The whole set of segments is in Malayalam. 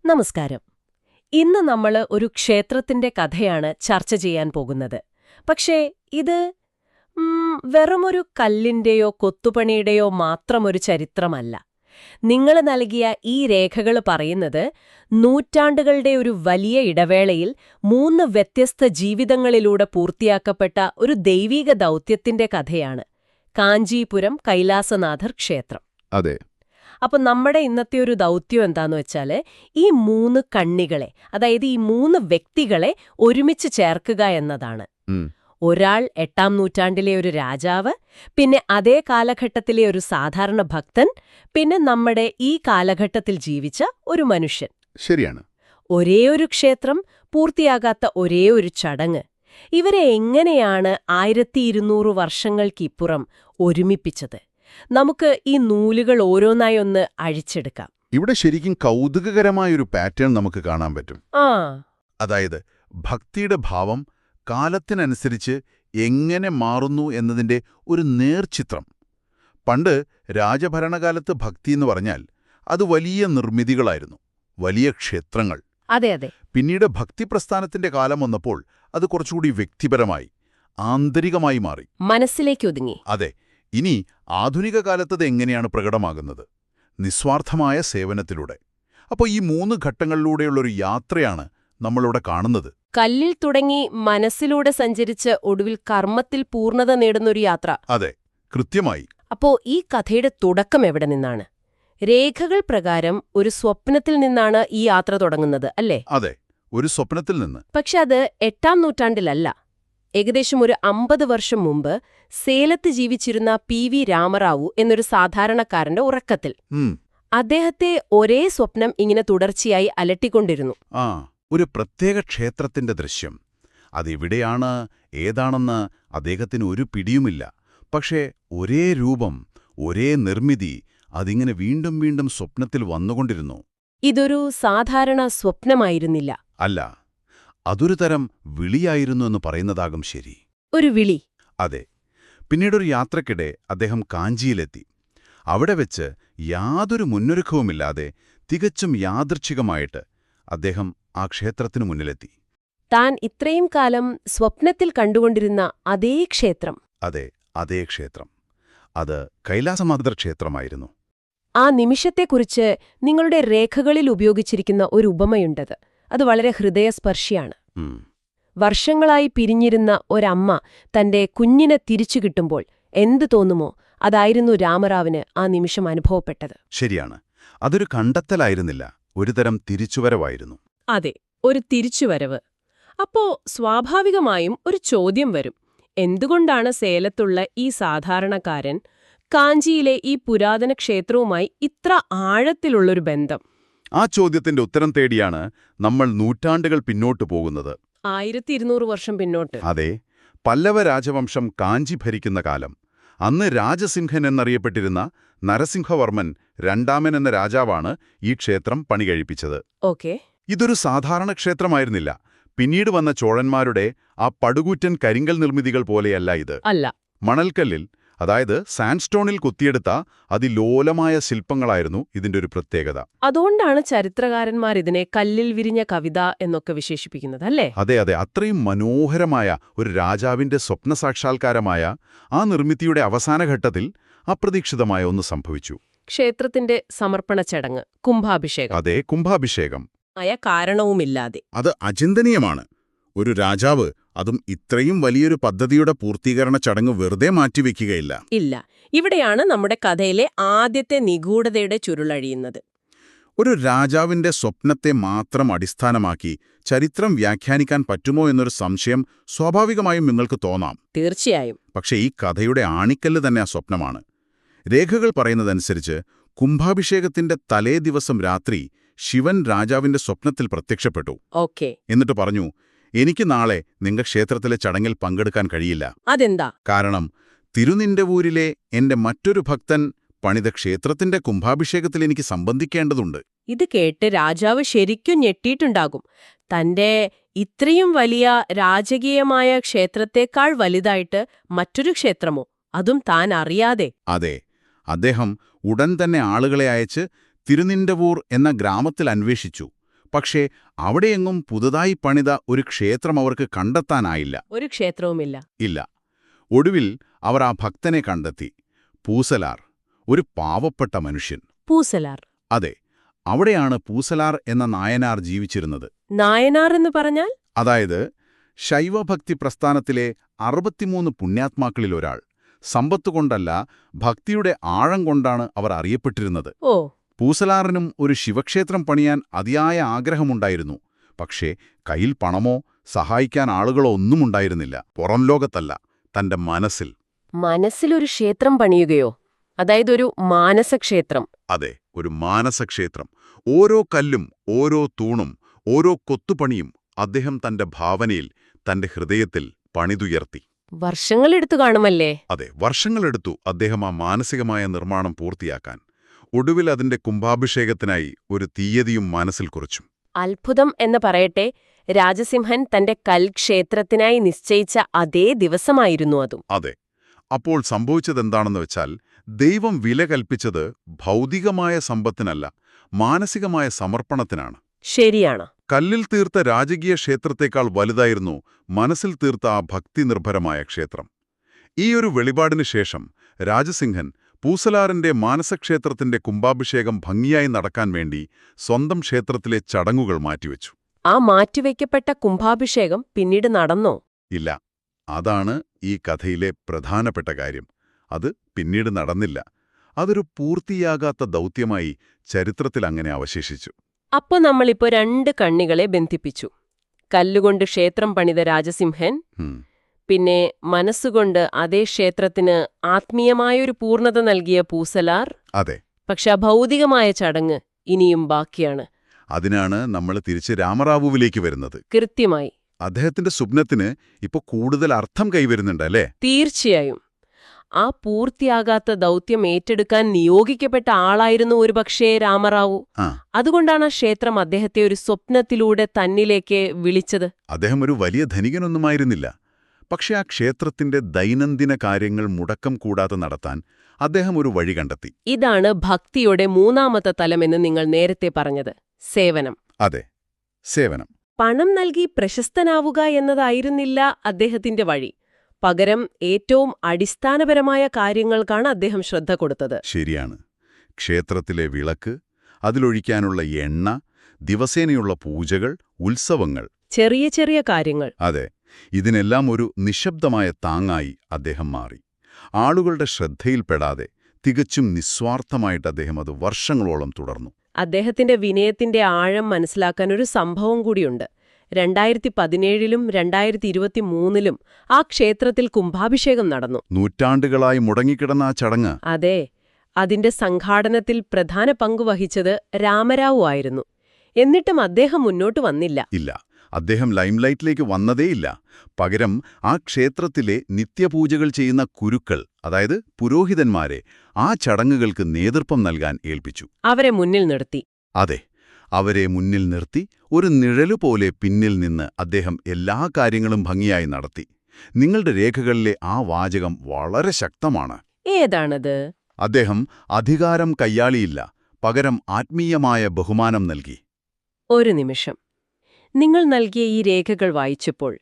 നമസ്കാരം. ഇന്ന് നമ്മൾ ഒരു ക്ഷേത്രത്തിന്റെ കഥയാണ് ചർച്ച ചെയ്യാൻ പോകുന്നത്. പക്ഷേ ഇത് വെറുമൊരു കല്ലിന്റെയോ കൊത്തുപണിയുടെയോ മാത്രമൊരു ചരിത്രമല്ല. നിങ്ങൾ നൽകിയ ഈ രേഖകൾ പറയുന്നത് നൂറ്റാണ്ടുകളുടെ ഒരു വലിയ ഇടവേളയിൽ 3 വ്യത്യസ്ത ജീവിതങ്ങളിലൂടെ പൂർത്തിയാക്കപ്പെട്ട ഒരു ദൈവീക ദൗത്യത്തിന്റെ കഥയാണ്. കാഞ്ചീപുരം കൈലാസനാഥർ ക്ഷേത്രം. അതെ. അപ്പൊ നമ്മുടെ ഇന്നത്തെ ഒരു ദൗത്യം എന്താന്ന് വെച്ചാല് ഈ 3 കണ്ണികളെ, അതായത് ഈ 3 വ്യക്തികളെ ഒരുമിച്ച് ചേർക്കുക എന്നതാണ്. ഒരാൾ 8-ാം നൂറ്റാണ്ടിലെ ഒരു രാജാവ്, പിന്നെ അതേ കാലഘട്ടത്തിലെ ഒരു സാധാരണ ഭക്തൻ, പിന്നെ നമ്മുടെ ഈ കാലഘട്ടത്തിൽ ജീവിച്ച ഒരു മനുഷ്യൻ. ശരിയാണ്. ഒരേ ഒരു ക്ഷേത്രം, പൂർത്തിയാകാത്ത ഒരേ ഒരു ചടങ്ങ്. ഇവരെ എങ്ങനെയാണ് 1200 വർഷങ്ങൾക്കിപ്പുറം ഒരുമിപ്പിച്ചത്? നമുക്ക് ഈ നൂലുകൾ ഓരോന്നായി ഒന്ന് അഴിച്ചെടുക്കാം. ഇവിടെ ശരിക്കും കൗതുകകരമായൊരു പാറ്റേൺ നമുക്ക് കാണാൻ പറ്റും. അതായത് ഭക്തിയുടെ ഭാവം കാലത്തിനനുസരിച്ച് എങ്ങനെ മാറുന്നു എന്നതിന്റെ ഒരു നേർചിത്രം. പണ്ട് രാജഭരണകാലത്ത് ഭക്തി എന്ന് പറഞ്ഞാൽ അത് വലിയ നിർമ്മിതികളായിരുന്നു, വലിയ ക്ഷേത്രങ്ങൾ. അതെ അതെ. പിന്നീട് ഭക്തിപ്രസ്ഥാനത്തിന്റെ കാലം വന്നപ്പോൾ അത് കുറച്ചുകൂടി വ്യക്തിപരമായി, ആന്തരികമായി മാറി, മനസ്സിലേക്ക് ഒതുങ്ങി. അതെ. ഇനി ആധുനിക കാലത്തത് എങ്ങനെയാണ് പ്രകടമാകുന്നത്? നിസ്വാർത്ഥമായ സേവനത്തിലൂടെ. അപ്പോൾ ഈ 3 ഘട്ടങ്ങളിലൂടെയുള്ളൊരു യാത്രയാണ് നമ്മളിവിടെ കാണുന്നത്. കല്ലിൽ തുടങ്ങി മനസ്സിലൂടെ സഞ്ചരിച്ച് ഒടുവിൽ കർമ്മത്തിൽ പൂർണ്ണത നേടുന്നൊരു യാത്ര. അതെ, കൃത്യമായി. അപ്പോ ഈ കഥയുടെ തുടക്കം എവിടെ നിന്നാണ്? രേഖകൾ പ്രകാരം ഒരു സ്വപ്നത്തിൽ നിന്നാണ് ഈ യാത്ര തുടങ്ങുന്നത്, അല്ലേ? അതെ, ഒരു സ്വപ്നത്തിൽ നിന്ന്. പക്ഷെ അത് 8-ാം നൂറ്റാണ്ടിലല്ല. ഏകദേശം ഒരു 50 വർഷം മുമ്പ് സേലത്ത് ജീവിച്ചിരുന്ന PV രാമറാവു എന്നൊരു സാധാരണക്കാരന്റെ ഉറക്കത്തിൽ. അദ്ദേഹത്തെ ഒരേ സ്വപ്നം ഇങ്ങനെ തുടർച്ചയായി അലട്ടിക്കൊണ്ടിരുന്നു. ഒരു പ്രത്യേക ക്ഷേത്രത്തിന്റെ ദൃശ്യം. അതെവിടെയാണ്, ഏതാണെന്ന് അദ്ദേഹത്തിന് ഒരു പിടിയുമില്ല. പക്ഷേ ഒരേ രൂപം, ഒരേ നിർമ്മിതി, അതിങ്ങനെ വീണ്ടും വീണ്ടും സ്വപ്നത്തിൽ വന്നുകൊണ്ടിരുന്നു. ഇതൊരു സാധാരണ സ്വപ്നമായിരുന്നില്ല. അല്ല, അതൊരു തരം വിളിയായിരുന്നു എന്ന് പറയുന്നതാകും ശരി. ഒരു വിളി. അതെ. പിന്നീടൊരു യാത്രക്കിടെ അദ്ദേഹം കാഞ്ചിയിലെത്തി. അവിടെ വെച്ച് യാതൊരു മുന്നൊരുക്കവുമില്ലാതെ തികച്ചും യാദൃച്ഛികമായിട്ട് അദ്ദേഹം ആ ക്ഷേത്രത്തിനു മുന്നിലെത്തി. താൻ ഇത്രയും കാലം സ്വപ്നത്തിൽ കണ്ടുകൊണ്ടിരുന്ന അതേ ക്ഷേത്രം. അതെ, അതേ ക്ഷേത്രം. അത് കൈലാസനാഥർ ക്ഷേത്രമായിരുന്നു. ആ നിമിഷത്തെക്കുറിച്ച് നിങ്ങളുടെ രേഖകളിൽ ഉപയോഗിച്ചിരിക്കുന്ന ഒരു ഉപമയുണ്ടത്. അത് വളരെ ഹൃദയസ്പർശിയാണ്. വർഷങ്ങളായി പിരിഞ്ഞിരുന്ന ഒരമ്മ തന്റെ കുഞ്ഞിനെ തിരിച്ചു കിട്ടുമ്പോൾ എന്തു തോന്നുമോ, അതായിരുന്നു രാമറാവിന് ആ നിമിഷം അനുഭവപ്പെട്ടത്. ശരിയാണ്. അതൊരു കണ്ടെത്തലായിരുന്നില്ല, ഒരുതരം തിരിച്ചുവരവായിരുന്നു. അതെ, ഒരു തിരിച്ചുവരവ്. അപ്പോ സ്വാഭാവികമായും ഒരു ചോദ്യം വരും. എന്തുകൊണ്ടാണ് സേലത്തുള്ള ഈ സാധാരണക്കാരൻ കാഞ്ചിയിലെ ഈ പുരാതന ക്ഷേത്രവുമായി ഇത്ര ആഴത്തിലുള്ളൊരു ബന്ധം? ആ ചോദ്യത്തിന്റെ ഉത്തരം തേടിയാണ് നമ്മൾ നൂറ്റാണ്ടുകൾ പിന്നോട്ടു പോകുന്നത്. 1200 വർഷം പിന്നോട്ട്. അതെ. പല്ലവ രാജവംശം കാഞ്ചി ഭരിക്കുന്ന കാലം. അന്ന് രാജസിംഹൻ എന്നറിയപ്പെട്ടിരുന്ന നരസിംഹവർമ്മൻ രണ്ടാമൻ എന്ന രാജാവാണ് ഈ ക്ഷേത്രം പണികഴിപ്പിച്ചത്. ഓക്കെ. ഇതൊരു സാധാരണ ക്ഷേത്രമായിരുന്നില്ല. പിന്നീട് വന്ന ചോഴന്മാരുടെ ആ പടുകൂറ്റൻ കരിങ്കൽ നിർമ്മിതികൾ പോലെയല്ല ഇത്. അല്ല. മണൽക്കല്ലിൽ, അതായത് സാൻഡ്സ്റ്റോണിൽ കൊത്തിയെടുത്ത അതിലോലമായ ശില്പങ്ങളായിരുന്നു ഇതിന്റെ ഒരു പ്രത്യേകത. അതുകൊണ്ടാണ് ചരിത്രകാരന്മാർ ഇതിനെ കല്ലിൽ വിരിഞ്ഞ കവിത എന്നൊക്കെ വിശേഷിപ്പിക്കുന്നത്, അല്ലേ? അതെ അതെ. അത്രയും മനോഹരമായ ഒരു രാജാവിന്റെ സ്വപ്നസാക്ഷാത്കാരമായ ആ നിർമ്മിതിയുടെ അവസാനഘട്ടത്തിൽ അപ്രതീക്ഷിതമായ ഒന്ന് സംഭവിച്ചു. ക്ഷേത്രത്തിന്റെ സമർപ്പണ ചടങ്ങ്, കുംഭാഭിഷേകം. അതെ, കുംഭാഭിഷേകം. ആയ കാരണവുമില്ലാതെ. അത് അചിന്തനീയമാണ്. ഒരു രാജാവ്, അതും ഇത്രയും വലിയൊരു പദ്ധതിയുടെ പൂർത്തീകരണ ചടങ്ങ് വെറുതെ മാറ്റിവെക്കുകയില്ല. ഇല്ല. ഇവിടെയാണ് നമ്മുടെ കഥയിലെ ആദ്യത്തെ നിഗൂഢതയുടെ ചുരുളഴിയുന്നത്. ഒരു രാജാവിന്റെ സ്വപ്നത്തെ മാത്രം അടിസ്ഥാനമാക്കി ചരിത്രം വ്യാഖ്യാനിക്കാൻ പറ്റുമോ എന്നൊരു സംശയം സ്വാഭാവികമായും നിങ്ങൾക്ക് തോന്നാം. തീർച്ചയായും. പക്ഷേ ഈ കഥയുടെ ആണിക്കല്ല് തന്നെ ആ സ്വപ്നമാണ്. രേഖകൾ പറയുന്നതനുസരിച്ച് കുംഭാഭിഷേകത്തിന്റെ തലേ ദിവസം രാത്രി ശിവൻ രാജാവിന്റെ സ്വപ്നത്തിൽ പ്രത്യക്ഷപ്പെട്ടു. ഓക്കെ. എന്നിട്ട് പറഞ്ഞു, എനിക്ക് നാളെ നിങ്ങളുടെ ക്ഷേത്രത്തിലെ ചടങ്ങിൽ പങ്കെടുക്കാൻ കഴിയില്ല. അതെന്താ? കാരണം തിരുനിന്റവൂരിലെ എന്റെ മറ്റൊരു ഭക്തൻ പണിത ക്ഷേത്രത്തിന്റെ കുംഭാഭിഷേകത്തിൽ എനിക്ക് സംബന്ധിക്കേണ്ടതുണ്ട്. ഇത് കേട്ട് രാജാവ് ശരിക്കും ഞെട്ടിയിട്ടുണ്ടാകും. തന്റെ ഇത്രയും വലിയ രാജകീയമായ ക്ഷേത്രത്തേക്കാൾ വലുതായിട്ട് മറ്റൊരു ക്ഷേത്രമോ, അതും താൻ അറിയാതെ? അതെ. അദ്ദേഹം ഉടൻ തന്നെ ആളുകളെ അയച്ച് തിരുനിന്റവൂർ എന്ന ഗ്രാമത്തിൽ അന്വേഷിച്ചു. പക്ഷേ അവിടെയെങ്ങും പുതുതായി പണിത ഒരു ക്ഷേത്രം അവർക്ക് കണ്ടെത്താനായില്ല. ഒരു ക്ഷേത്രവുമില്ല. ഇല്ല. ഒടുവിൽ അവർ ആ ഭക്തനെ കണ്ടെത്തി. പൂസലാർ, ഒരു പാവപ്പെട്ട മനുഷ്യൻ. പൂസലാർ. അതെ, അവിടെയാണ് പൂസലാർ എന്ന നായനാർ ജീവിച്ചിരുന്നത്. നായനാർ എന്ന് പറഞ്ഞാൽ? അതായത് ശൈവഭക്തി പ്രസ്ഥാനത്തിലെ 63 പുണ്യാത്മാക്കളിലൊരാൾ. സമ്പത്തുകൊണ്ടല്ല, ഭക്തിയുടെ ആഴം കൊണ്ടാണ് അവർ അറിയപ്പെട്ടിരുന്നത്. ഓ. പൂസലാറിനും ഒരു ശിവക്ഷേത്രം പണിയാൻ അതിയായ ആഗ്രഹമുണ്ടായിരുന്നു. പക്ഷേ കയ്യിൽ പണമോ സഹായിക്കാൻ ആളുകളോ ഒന്നും ഉണ്ടായിരുന്നില്ല. പുറം ലോകത്തല്ല, തന്റെ മനസ്സിൽ. മനസ്സിലൊരു ക്ഷേത്രം പണിയുകയോ? അതായത് ഒരു മാനസക്ഷേത്രം? അതെ, ഒരു മാനസക്ഷേത്രം. ഓരോ കല്ലും, ഓരോ തൂണും, ഓരോ കൊത്തുപണിയും അദ്ദേഹം തന്റെ ഭാവനയിൽ, തന്റെ ഹൃദയത്തിൽ പണിതുയർത്തി. വർഷങ്ങളെടുത്തു കാണുമല്ലേ? അതെ, വർഷങ്ങളെടുത്തു അദ്ദേഹം ആ മാനസികമായ നിർമ്മാണം പൂർത്തിയാക്കാൻ. ഒടുവിൽ അതിന്റെ കുംഭാഭിഷേകത്തിനായി ഒരു തീയതിയും മനസ്സിൽ കുറിച്ചു. അത്ഭുതം എന്ന് പറയട്ടെ, രാജസിംഹൻ തന്റെ കൽക്ഷേത്രത്തിനായി നിശ്ചയിച്ച അതേ ദിവസമായിരുന്നു അതും. അതെ. അപ്പോൾ സംഭവിച്ചതെന്താണെന്ന് വെച്ചാൽ, ദൈവം വില കൽപ്പിച്ചത് ഭൗതികമായ സമ്പത്തിനല്ല, മാനസികമായ സമർപ്പണത്തിനാണ്. ശരിയാണ്. കല്ലിൽ തീർത്ത രാജകീയ ക്ഷേത്രത്തേക്കാൾ വലുതായിരുന്നു മനസ്സിൽ തീർത്ത ആ ഭക്തിനിർഭരമായ ക്ഷേത്രം. ഈയൊരു വെളിപാടിനു ശേഷം രാജസിംഹൻ പൂസലാറിന്റെ മാനസക്ഷേത്രത്തിന്റെ കുംഭാഭിഷേകം ഭംഗിയായി നടക്കാൻ വേണ്ടി സ്വന്തം ക്ഷേത്രത്തിലെ ചടങ്ങുകൾ മാറ്റിവെച്ചു. ആ മാറ്റിവെക്കപ്പെട്ട കുംഭാഭിഷേകം പിന്നീട് നടന്നോ? ഇല്ല. അതാണ് ഈ കഥയിലെ പ്രധാനപ്പെട്ട കാര്യം. അത് പിന്നീട് നടന്നില്ല. അതൊരു പൂർത്തിയാകാത്ത ദൗത്യമായി ചരിത്രത്തിൽ അങ്ങനെ അവശേഷിച്ചു. അപ്പോ നമ്മളിപ്പോ 2 കണ്ണികളെ ബന്ധിപ്പിച്ചു. കല്ലുകൊണ്ട് ക്ഷേത്രം പണിത രാജസിംഹൻ, പിന്നെ മനസ്സുകൊണ്ട് അതേ ക്ഷേത്രത്തിന് ആത്മീയമായൊരു പൂർണ്ണത നൽകിയ പൂസലാർ. അതെ. പക്ഷെ ആ ഭൗതികമായ ചടങ്ങ് ഇനിയും ബാക്കിയാണ്. അതിനാണ് നമ്മൾ തിരിച്ച് രാമറാവുവിലേക്ക് വരുന്നത്. കൃത്യമായി. അദ്ദേഹത്തിന്റെ സ്വപ്നത്തിന് ഇപ്പൊ കൂടുതൽ അർത്ഥം കൈവരുന്നുണ്ടല്ലേ? തീർച്ചയായും. ആ പൂർത്തിയാകാത്ത ദൗത്യം ഏറ്റെടുക്കാൻ നിയോഗിക്കപ്പെട്ട ആളായിരുന്നു ഒരുപക്ഷേ രാമറാവു. അതുകൊണ്ടാണ് ആ ക്ഷേത്രം അദ്ദേഹത്തെ ഒരു സ്വപ്നത്തിലൂടെ തന്നിലേക്ക് വിളിച്ചത്. അദ്ദേഹം ഒരു വലിയ ധനികനൊന്നുമായിരുന്നില്ല. പക്ഷെ ആ ക്ഷേത്രത്തിന്റെ ദൈനംദിന കാര്യങ്ങൾ മുടക്കം കൂടാതെ നടത്താൻ അദ്ദേഹം ഒരു വഴി കണ്ടെത്തി. ഇതാണ് ഭക്തിയുടെ 3ാമത്തെ തലമെന്ന് നിങ്ങൾ നേരത്തെ പറഞ്ഞത്, സേവനം. അതെ, സേവനം. പണം നൽകി പ്രശസ്തനാവുക എന്നതായിരുന്നില്ല അദ്ദേഹത്തിന്റെ വഴി. പകരം ഏറ്റവും അടിസ്ഥാനപരമായ കാര്യങ്ങൾക്കാണ് അദ്ദേഹം ശ്രദ്ധ കൊടുത്തത്. ശരിയാണ്. ക്ഷേത്രത്തിലെ വിളക്ക്, അതിലൊഴിക്കാനുള്ള എണ്ണ, ദിവസേനയുള്ള പൂജകൾ, ഉത്സവങ്ങൾ. ചെറിയ ചെറിയ കാര്യങ്ങൾ. അതെ, ഇതിനെല്ലാം ഒരു നിശബ്ദമായ താങ്ങായി അദ്ദേഹം മാറി. ആളുകളുടെ ശ്രദ്ധയിൽപ്പെടാതെ തികച്ചും നിസ്വാർത്ഥമായിട്ട് അദ്ദേഹം അത് വർഷങ്ങളോളം തുടർന്നു. അദ്ദേഹത്തിന്റെ വിനയത്തിന്റെ ആഴം മനസ്സിലാക്കാൻ ഒരു സംഭവം കൂടിയുണ്ട്. 2017ലും 2023ലും ആ ക്ഷേത്രത്തിൽ കുംഭാഭിഷേകം നടന്നു. നൂറ്റാണ്ടുകളായി മുടങ്ങിക്കിടന്ന ആ ചടങ്ങ്. അതെ, അതിന്റെ സംഘാടനത്തിൽ പ്രധാന പങ്ക് വഹിച്ചത് രാമറാവു ആയിരുന്നു. എന്നിട്ടും അദ്ദേഹം മുന്നോട്ട് വന്നില്ല. ഇല്ല, അദ്ദേഹം ലൈംലൈറ്റിലേക്ക് വന്നതേയില്ല. പകരം ആ ക്ഷേത്രത്തിലെ നിത്യപൂജകൾ ചെയ്യുന്ന കുരുക്കൾ, അതായത് പുരോഹിതന്മാരെ, ആ ചടങ്ങുകൾക്ക് നേതൃത്വം നൽകാൻ ഏൽപ്പിച്ചു. അവരെ മുന്നിൽ നിർത്തി. അതെ, അവരെ മുന്നിൽ നിർത്തി ഒരു നിഴലുപോലെ പിന്നിൽ നിന്ന് അദ്ദേഹം എല്ലാ കാര്യങ്ങളും ഭംഗിയായി നടത്തി. നിങ്ങളുടെ രേഖകളിലെ ആ വാചകം വളരെ ശക്തമാണ്. ഏതാണത്? അദ്ദേഹം അധികാരം കയ്യാളിയില്ല, പകരം ആത്മീയമായ ബഹുമാനം നൽകി. ഒരു നിമിഷം. നിങ്ങൾ നൽകിയ ഈ രേഖകൾ വായിച്ചപ്പോൾ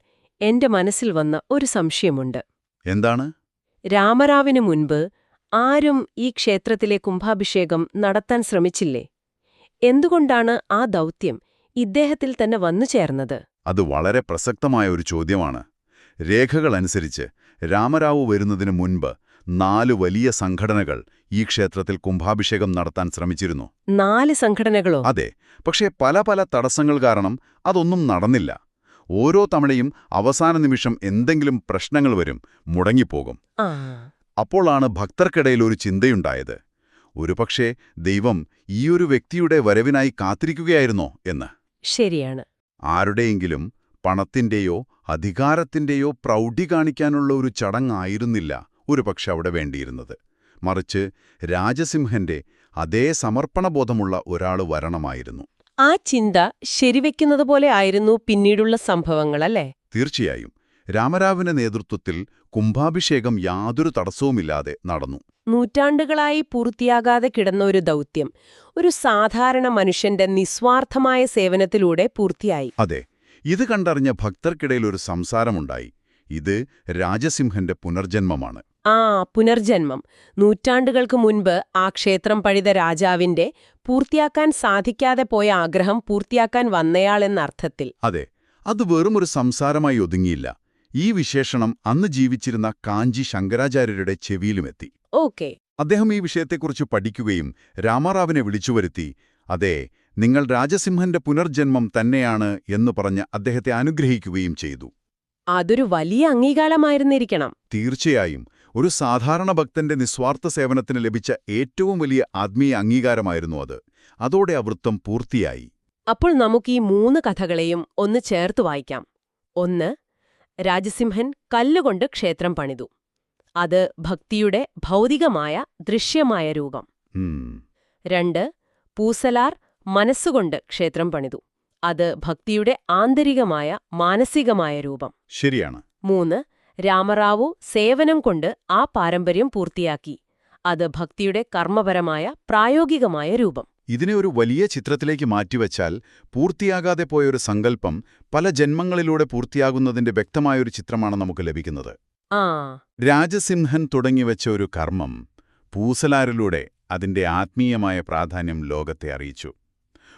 എന്റെ മനസ്സിൽ വന്ന ഒരു സംശയമുണ്ട്. എന്താണ്? രാമറാവിനു മുൻപ് ആരും ഈ ക്ഷേത്രത്തിലെ കുംഭാഭിഷേകം നടത്താൻ ശ്രമിച്ചില്ലേ? എന്തുകൊണ്ടാണ് ആ ദൗത്യം ഇദ്ദേഹത്തിൽ തന്നെ വന്നു ചേർന്നത്? അത് വളരെ പ്രസക്തമായ ഒരു ചോദ്യമാണ്. രേഖകളനുസരിച്ച് രാമറാവു വരുന്നതിനു മുൻപ് 4 വലിയ സംഘടനകൾ ഈ ക്ഷേത്രത്തിൽ കുംഭാഭിഷേകം നടത്താൻ ശ്രമിച്ചിരുന്നു. 4 സംഘടനകളോ? അതെ, പക്ഷേ പല തടസ്സങ്ങൾ കാരണം അതൊന്നും നടന്നില്ല. ഓരോ തവണയും അവസാന നിമിഷം എന്തെങ്കിലും പ്രശ്നങ്ങൾ വരും, മുടങ്ങിപ്പോകും. അപ്പോഴാണ് ഭക്തർക്കിടയിൽ ഒരു ചിന്തയുണ്ടായത്. ഒരുപക്ഷേ ദൈവം ഈയൊരു വ്യക്തിയുടെ വരവിനായി കാത്തിരിക്കുകയായിരുന്നോ എന്ന്. ശരിയാണ്. ആരുടെയെങ്കിലും പണത്തിന്റെയോ അധികാരത്തിന്റെയോ പ്രൗഢി കാണിക്കാനുള്ള ഒരു ചടങ്ങായിരുന്നില്ല ഒരുപക്ഷെ അവിടെ വേണ്ടിയിരുന്നത്. മറിച്ച് രാജസിംഹന്റെ അതേ സമർപ്പണബോധമുള്ള ഒരാൾ വരണമായിരുന്നു. ആ ചിന്ത ശരിവെക്കുന്നതുപോലെ ആയിരുന്നു പിന്നീടുള്ള സംഭവങ്ങളല്ലേ? തീർച്ചയായും. രാമറാവിന്റെ നേതൃത്വത്തിൽ കുംഭാഭിഷേകം യാതൊരു തടസ്സവുമില്ലാതെ നടന്നു. നൂറ്റാണ്ടുകളായി പൂർത്തിയാകാതെ കിടന്ന ഒരു ദൗത്യം ഒരു സാധാരണ മനുഷ്യന്റെ നിസ്വാർത്ഥമായ സേവനത്തിലൂടെ പൂർത്തിയായി. അതെ, ഇത് കണ്ടറിഞ്ഞ ഭക്തർക്കിടയിൽ ഒരു സംസാരമുണ്ടായി. ഇത് രാജസിംഹന്റെ പുനർജന്മമാണ്. പുനർജന്മം. നൂറ്റാണ്ടുകൾക്ക് മുൻപ് ആ ക്ഷേത്രം പണിത രാജാവിന്റെ പൂർത്തിയാക്കാൻ സാധിക്കാതെ പോയ ആഗ്രഹം പൂർത്തിയാക്കാൻ വന്നയാളെന്നർത്ഥത്തിൽ. അതെ, അത് വെറുമൊരു സംസാരമായി ഒതുങ്ങിയില്ല. ഈ വിശേഷണം അന്ന് ജീവിച്ചിരുന്ന കാഞ്ചി ശങ്കരാചാര്യരുടെ ചെവിയിലുമെത്തി. ഓക്കെ. അദ്ദേഹം ഈ വിഷയത്തെക്കുറിച്ച് പഠിക്കുകയും രാമാറാവിനെ വിളിച്ചുവരുത്തി, അതെ, നിങ്ങൾ രാജസിംഹന്റെ പുനർജന്മം തന്നെയാണ് എന്ന് പറഞ്ഞ് അദ്ദേഹത്തെ അനുഗ്രഹിക്കുകയും ചെയ്തു. അതൊരു വലിയ അംഗീകാരമായിരുന്നിരിക്കണം. തീർച്ചയായും. ഒരു സാധാരണ ഭക്തന്റെ നിസ്വാർത്ഥ സേവനത്തിന് ലഭിച്ച ഏറ്റവും വലിയ ആത്മീയ അംഗീകാരമായിരുന്നു അത്. അതോടെ ആ വൃത്തം പൂർത്തിയായി. അപ്പോൾ നമുക്ക് ഈ 3 കഥകളെയും ഒന്ന് ചേർത്ത് വായിക്കാം. 1. രാജസിംഹൻ കല്ലുകൊണ്ട് ക്ഷേത്രം പണിതു. അത് ഭക്തിയുടെ ഭൗതികമായ ദൃശ്യമായ രൂപം. 2. പൂസലാർ മനസ്സുകൊണ്ട് ക്ഷേത്രം പണിതു. അത് ഭക്തിയുടെ ആന്തരികമായ മാനസികമായ രൂപം. ശരിയാണ്. 3. രാമറാവു സേവനം കൊണ്ട് ആ പാരമ്പര്യം പൂർത്തിയാക്കി. അത് ഭക്തിയുടെ കർമ്മപരമായ പ്രായോഗികമായ രൂപം. ഇതിനെ ഒരു വലിയ ചിത്രത്തിലേക്ക് മാറ്റിവച്ചാൽ പൂർത്തിയാകാതെ പോയൊരു സങ്കല്പം പല ജന്മങ്ങളിലൂടെ പൂർത്തിയാകുന്നതിന്റെ വ്യക്തമായൊരു ചിത്രമാണ് നമുക്ക് ലഭിക്കുന്നത്. രാജസിംഹൻ തുടങ്ങിവെച്ച ഒരു കർമ്മം പൂസലാരിലൂടെ അതിന്റെ ആത്മീയമായ പ്രാധാന്യം ലോകത്തെ അറിയിച്ചു.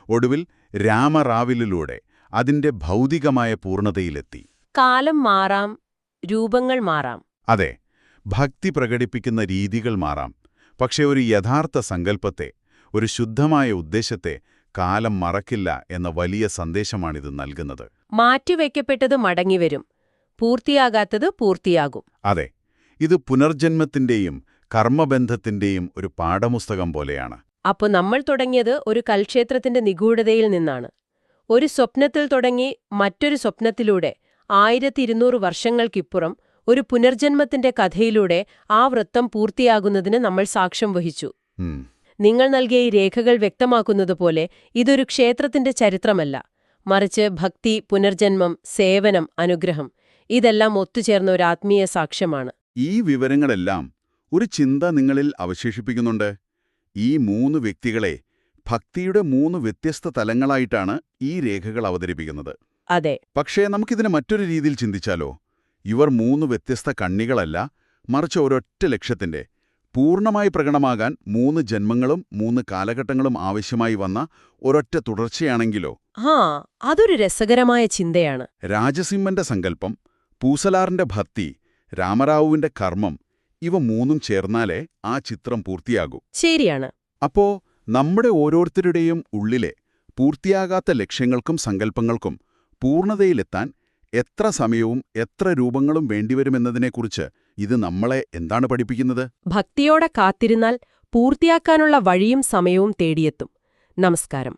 ഒടുവിൽ രാമറാവിലൂടെ അതിന്റെ ഭൗതികമായ പൂർണ്ണതയിലെത്തി. കാലം മാറാം, രൂപങ്ങൾ മാറാം. അതെ, ഭക്തി പ്രകടിപ്പിക്കുന്ന രീതികൾ മാറാം. പക്ഷെ ഒരു യഥാർത്ഥ സങ്കല്പത്തെ, ഒരു ശുദ്ധമായ ഉദ്ദേശത്തെ കാലം മറക്കില്ല എന്ന വലിയ സന്ദേശമാണിത് നൽകുന്നത്. മാറ്റിവെക്കപ്പെട്ടത് മടങ്ങിവരും, പൂർത്തിയാകാത്തത് പൂർത്തിയാകും. അതെ, ഇത് പുനർജന്മത്തിന്റെയും കർമ്മബന്ധത്തിന്റെയും ഒരു പാഠപുസ്തകം പോലെയാണ്. അപ്പോൾ നമ്മൾ തുടങ്ങിയത് ഒരു കൽക്ഷേത്രത്തിന്റെ നിഗൂഢതയിൽ നിന്നാണ്. ഒരു സ്വപ്നത്തിൽ തുടങ്ങി മറ്റൊരു സ്വപ്നത്തിലൂടെ 1200 വർഷങ്ങൾക്കിപ്പുറം ഒരു പുനർജന്മത്തിന്റെ കഥയിലൂടെ ആ വൃത്തം പൂർത്തിയാകുന്നതിന് നമ്മൾ സാക്ഷ്യം വഹിച്ചു. നിങ്ങൾ നൽകിയ ഈ രേഖകൾ വ്യക്തമാക്കുന്നതുപോലെ ഇതൊരു ക്ഷേത്രത്തിന്റെ ചരിത്രമല്ല, മറിച്ച് ഭക്തി, പുനർജന്മം, സേവനം, അനുഗ്രഹം ഇതെല്ലാം ഒത്തുചേർന്ന ഒരു ആത്മീയ സാക്ഷ്യമാണ്. ഈ വിവരങ്ങളെല്ലാം ഒരു ചിന്ത നിങ്ങളിൽ അവശേഷിപ്പിക്കുന്നുണ്ട്. ഈ 3 വ്യക്തികളെ ഭക്തിയുടെ 3 വ്യത്യസ്ത തലങ്ങളായിട്ടാണ് ഈ രേഖകൾ അവതരിപ്പിക്കുന്നത്. അതെ. പക്ഷേ നമുക്കിതിനെ മറ്റൊരു രീതിയിൽ ചിന്തിച്ചാലോ? ഇവർ 3 വ്യത്യസ്ത കണ്ണികളല്ല, മറിച്ച് ഒരൊറ്റ ലക്ഷ്യത്തിന്റെ പൂർണ്ണമായി പ്രകടമാകാൻ 3 ജന്മങ്ങളും 3 കാലഘട്ടങ്ങളും ആവശ്യമായി വന്ന ഒരൊറ്റ തുടർച്ചയാണെങ്കിലോ? അതൊരു രസകരമായ ചിന്തയാണ്. രാജസിംഹന്റെ സങ്കല്പം, പൂസലാറിന്റെ ഭക്തി, രാമറാവുവിന്റെ കർമ്മം, ഇവ 3ഉം ചേർന്നാലേ ആ ചിത്രം പൂർത്തിയാകൂ. ശരിയാണ്. അപ്പോ നമ്മുടെ ഓരോരുത്തരുടെയും ഉള്ളിലെ പൂർത്തിയാകാത്ത ലക്ഷ്യങ്ങൾക്കും സങ്കല്പങ്ങൾക്കും പൂർണ്ണതയിലെത്താൻ എത്ര സമയവും എത്ര രൂപങ്ങളും വേണ്ടിവരുമെന്നതിനെക്കുറിച്ച് ഇത് നമ്മളെ എന്താണ് പഠിപ്പിക്കുന്നത്? ഭക്തിയോടെ കാത്തിരുന്നാൽ പൂർത്തിയാക്കാനുള്ള വഴിയും സമയവും തേടിയെത്തും. നമസ്കാരം.